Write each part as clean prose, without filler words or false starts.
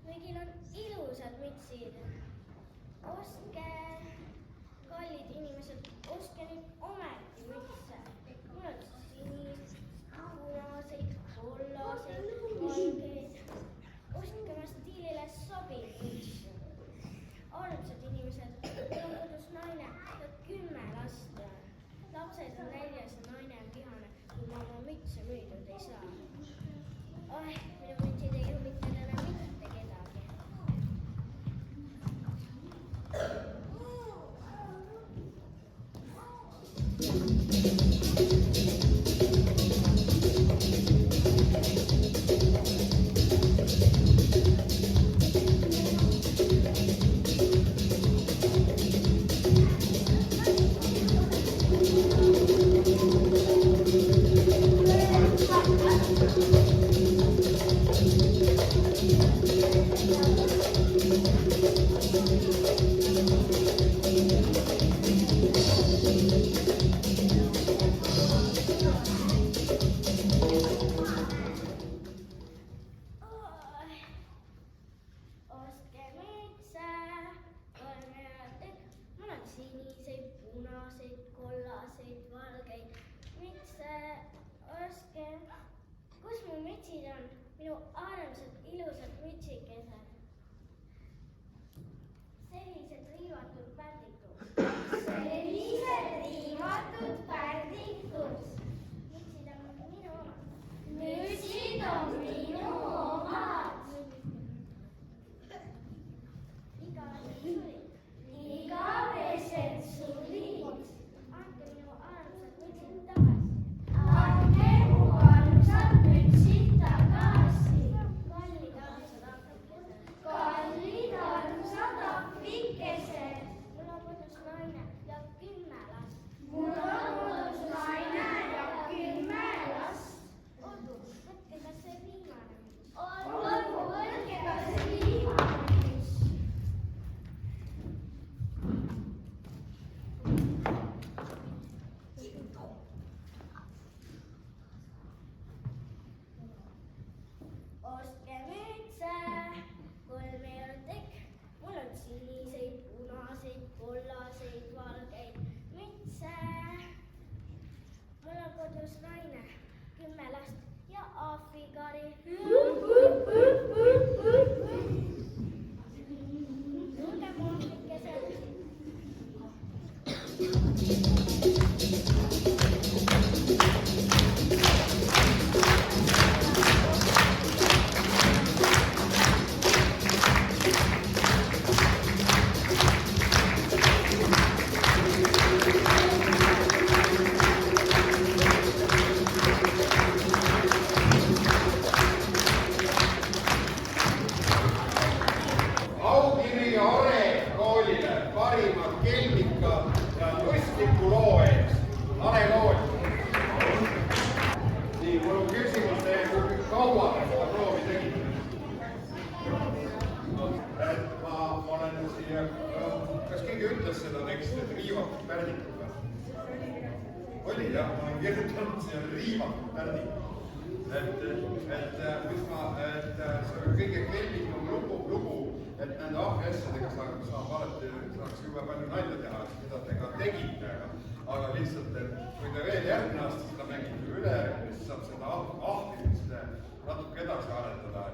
kõigil on ilusad mütsid. Ostke, kallid inimesed, ostke nüüd ometi mütse. Mul on sinist, punaseid, kollaseid, valgeid. Ostke oma stiilile sobiv müts. Armsad inimesed, mul on kodus naine ja 10 last. Lapsed on näljas ja naine on vihane, kui ma oma mütse müüdud ei saa. Minu mütsid ei huvitanud enam mitte kedagi. Siniseid, punaseid, kollaseid, valgeid mütse, ostke. Kus mu mütsid on? Minu armsad, ilusad mütsikesed. Sellised riivatud pärdikud. Sellised riivatud pärdikud. Mütsid on minu omad. Mütsid on minu omad. Igavesed sulid. Andke minu armsad mütsid tagasi. Andke mu armsad mütsid tagasi. Kallid armsad ahvikesed. Kallid armsad ahvikesed. Mul on kodus naine ja 10 last. Mul on kodus naine ja 10 last. Olgu, võtke ka see viimane müts. Olgu, võtke ka see viimane müts. Ostke mütse, 3 eurot tekk. Mul on siniseid, punaseid, kollaseid, valgeid mütse. Mul on kodus naine, 10 last ja ahvikari. Tulge mu ahvikesed. Aukiri Are koolile parimad kelmika ja lustliku loo eest. Are kool. Nii, mul on küsimus teie, kui kaua te seda proovi tegite? Ma olen siia, kas keegi ütles seda teksti, et riivatud pärdikud või? Oli jah, ma olen kirjutanud siia riivatud pärdikud. See kõige kelmikam lugu, et nende ahviasjadega saab alati, saaks jube palju nalja teha, mida te ka tegite, aga lihtsalt, et kui te veel järgmine aasta seda mängite üle, siis saab seda ahvimist natuke edasi arendada,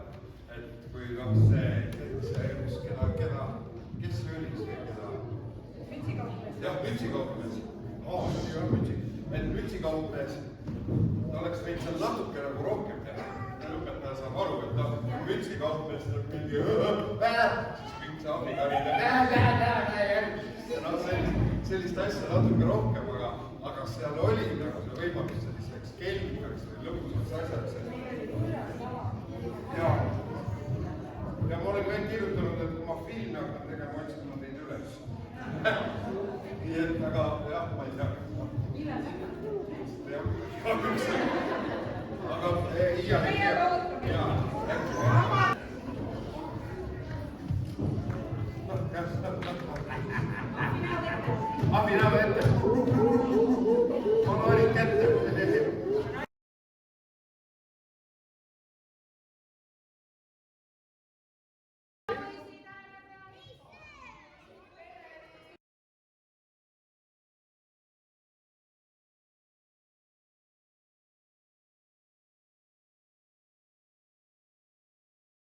et kui see, kes see oli see, keda? Mütsikaupmees. Jah, mütsikaupmees. Et mütsikaupmees, ta oleks võinud seal natuke nagu rohkem teha. Õpetaja saab aru, et mütsikaupmees tuleb mingi siis kõik see ahvikaride sellist asja natuke rohkem kas seal oli nagu see võimalus selliseks kelmikaks või lõbusaks asjaks? Ja ma olen ka kirjutanud, et kui ma filmi hakkan tegema, otsin ma teid üles. Nii et, aga jah, ma ei tea. Aga iial ei tea.